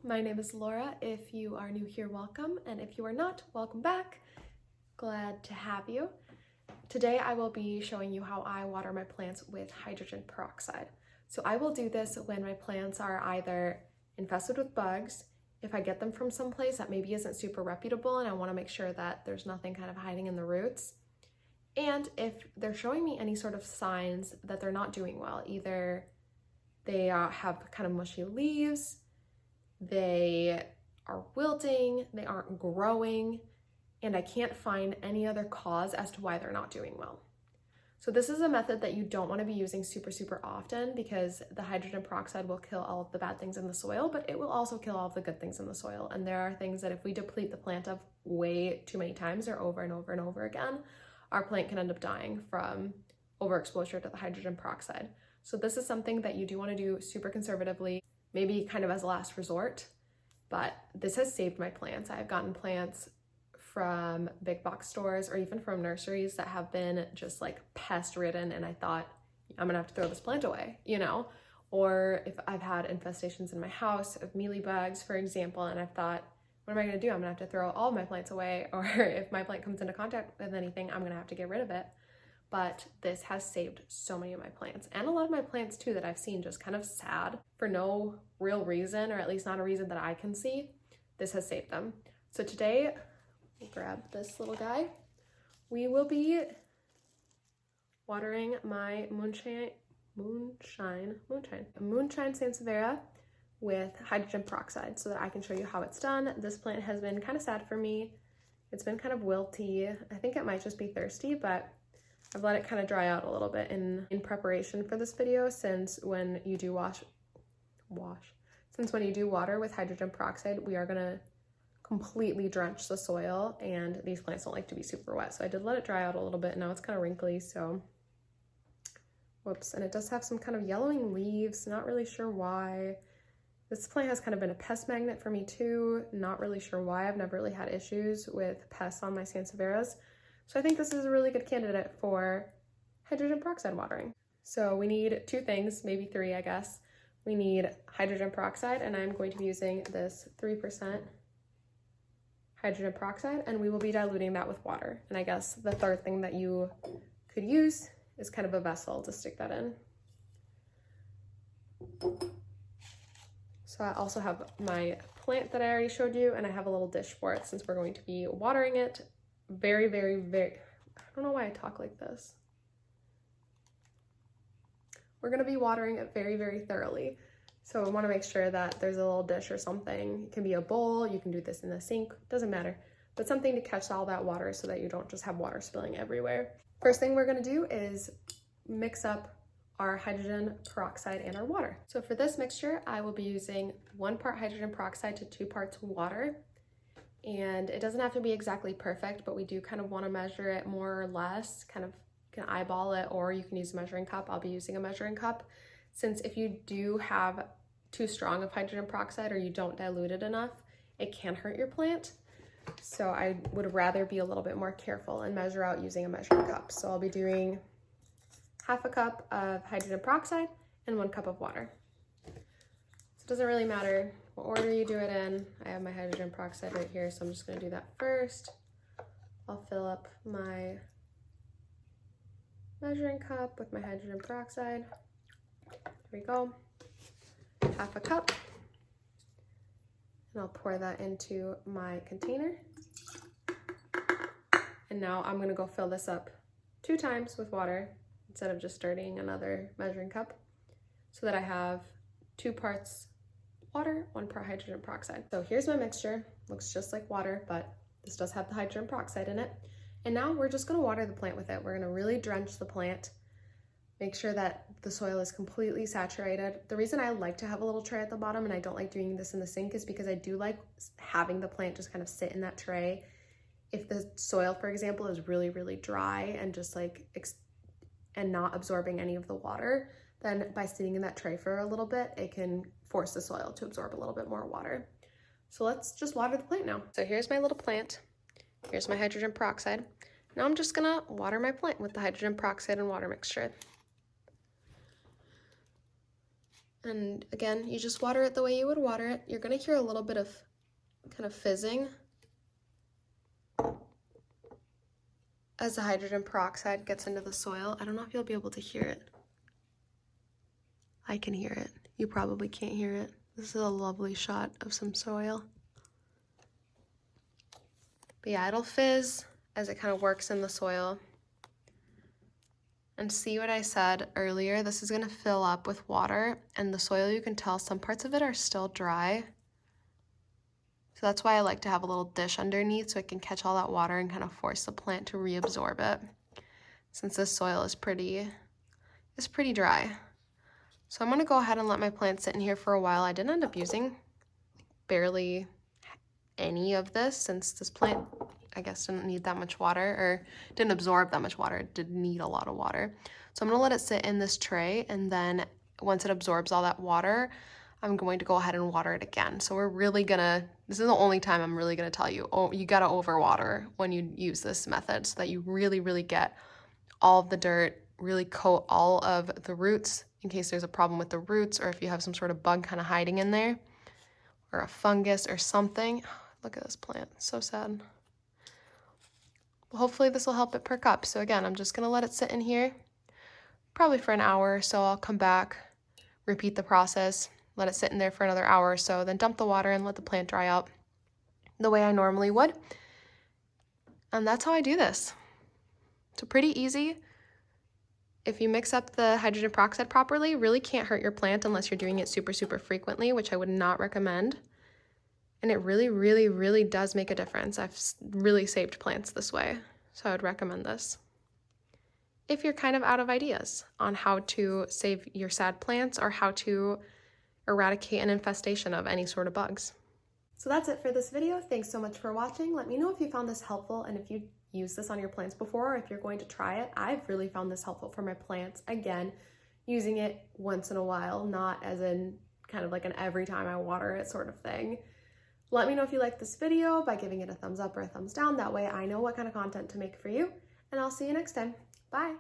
my name is Laura. If you are new here, welcome, and if you are not, welcome back. Glad to have you. Today I will be showing you how I water my plants with hydrogen peroxide. So I will do this when my plants are either infested with bugs, if I get them from someplace that maybe isn't super reputable and I want to make sure that there's nothing kind of hiding in the roots, and if they're showing me any sort of signs that they're not doing well. Either they have kind of mushy leaves, they are wilting, they aren't growing, and I can't find any other cause as to why they're not doing well. So this is a method that you don't want to be using super often, because the hydrogen peroxide will kill all of the bad things in the soil, but it will also kill all of the good things in the soil. And there are things that if we deplete the plant of way too many times or over and over again, our plant can end up dying from overexposure to the hydrogen peroxide. So this is something that you do want to do super conservatively, maybe kind of as a last resort, but this has saved my plants. I've gotten plants from big box stores or even from nurseries that have been just like pest ridden, and I thought, I'm gonna have to throw this plant away, you know? Or if I've had infestations in my house of mealybugs, for example, and I've thought, what am I gonna do? I'm gonna have to throw all of my plants away, or if my plant comes into contact with anything, I'm gonna have to get rid of it. But this has saved so many of my plants, and a lot of my plants too that I've seen just kind of sad for no real reason, or at least not a reason that I can see. This has saved them. So today, grab this little guy. We will be watering my moonshine sansevieria with hydrogen peroxide so that I can show you how it's done. This plant has been kind of sad for me. It's been kind of wilty. I think it might just be thirsty, but I've let it kind of dry out a little bit in preparation for this video, since when you do when you do water with hydrogen peroxide, we are gonna completely drench the soil, and these plants don't like to be super wet. So I did let it dry out a little bit. Now it's kind of wrinkly, so whoops. And it does have some kind of yellowing leaves, not really sure why. This plant has kind of been a pest magnet for me too, not really sure why. I've never really had issues with pests on my sansevierias. So I think this is a really good candidate for hydrogen peroxide watering. So we need two things, maybe three, I guess. We need hydrogen peroxide, and I'm going to be using this 3% hydrogen peroxide, and we will be diluting that with water. And I guess the third thing that you could use is kind of a vessel to stick that in. So I also have my plant that I already showed you, and I have a little dish for it since we're going to be watering it very, I don't know why I talk like this. We're going to be watering it very thoroughly. So I want to make sure that there's a little dish or something. It can be a bowl, you can do this in the sink, doesn't matter, but something to catch all that water so that you don't just have water spilling everywhere. First thing we're going to do is mix up our hydrogen peroxide and our water. So for this mixture, I will be using 1 part hydrogen peroxide to 2 parts water. And it doesn't have to be exactly perfect, but we do kind of want to measure it more or less, kind of can eyeball it, or you can use a measuring cup. I'll be using a measuring cup, since if you do have too strong of hydrogen peroxide or you don't dilute it enough, it can hurt your plant. So I would rather be a little bit more careful and measure out using a measuring cup. So I'll be doing 1/2 cup of hydrogen peroxide and 1 cup of water. So it doesn't really matter what order you do it in. I have my hydrogen peroxide right here, so I'm just going to do that first. I'll fill up my measuring cup with my hydrogen peroxide. There we go. 1/2 cup. And I'll pour that into my container. And now I'm going to go fill this up 2 times with water instead of just dirtying another measuring cup, so that I have 2 parts water, 1 part hydrogen peroxide. So here's my mixture. Looks just like water, but this does have the hydrogen peroxide in it. And now we're just going to water the plant with it. We're going to really drench the plant, make sure that the soil is completely saturated. The reason I like to have a little tray at the bottom and I don't like doing this in the sink is because I do like having the plant just kind of sit in that tray. If the soil, for example, is really dry and just like and not absorbing any of the water, then by sitting in that tray for a little bit, it can force the soil to absorb a little bit more water. So let's just water the plant now. So here's my little plant. Here's my hydrogen peroxide. Now I'm just gonna water my plant with the hydrogen peroxide and water mixture. And again, you just water it the way you would water it. You're gonna hear a little bit of kind of fizzing as the hydrogen peroxide gets into the soil. I don't know if you'll be able to hear it. I can hear it. You probably can't hear it. This is a lovely shot of some soil. But yeah, it'll fizz as it kind of works in the soil. And see what I said earlier, this is gonna fill up with water, and the soil, you can tell some parts of it are still dry. So that's why I like to have a little dish underneath so it can catch all that water and kind of force the plant to reabsorb it, since this soil is pretty dry. So I'm gonna go ahead and let my plant sit in here for a while. I didn't end up using barely any of this, since this plant, I guess, didn't need that much water, or didn't absorb that much water. It did need a lot of water. So I'm gonna let it sit in this tray, and then once it absorbs all that water, I'm going to go ahead and water it again. So we're really gonna, this is the only time I'm really gonna tell you, oh, you gotta overwater when you use this method so that you really, really get all of the dirt, really coat all of the roots in case there's a problem with the roots, or if you have some sort of bug kind of hiding in there, or a fungus or something. Look at this plant, so sad. Well, hopefully this will help it perk up. So again, I'm just gonna let it sit in here, probably for an hour or so. I'll come back, repeat the process, let it sit in there for another hour or so, then dump the water and let the plant dry out the way I normally would. And that's how I do this. So pretty easy. If you mix up the hydrogen peroxide properly, really can't hurt your plant unless you're doing it super, super frequently, which I would not recommend. And it really, really, really does make a difference. I've really saved plants this way, so I would recommend this. If you're kind of out of ideas on how to save your sad plants or how to eradicate an infestation of any sort of bugs. So that's it for this video. Thanks so much for watching. Let me know if you found this helpful and if you used this on your plants before, or if you're going to try it. I've really found this helpful for my plants. Again, using it once in a while, not as in kind of like an every time I water it sort of thing. Let me know if you liked this video by giving it a thumbs up or a thumbs down. That way I know what kind of content to make for you, and I'll see you next time. Bye.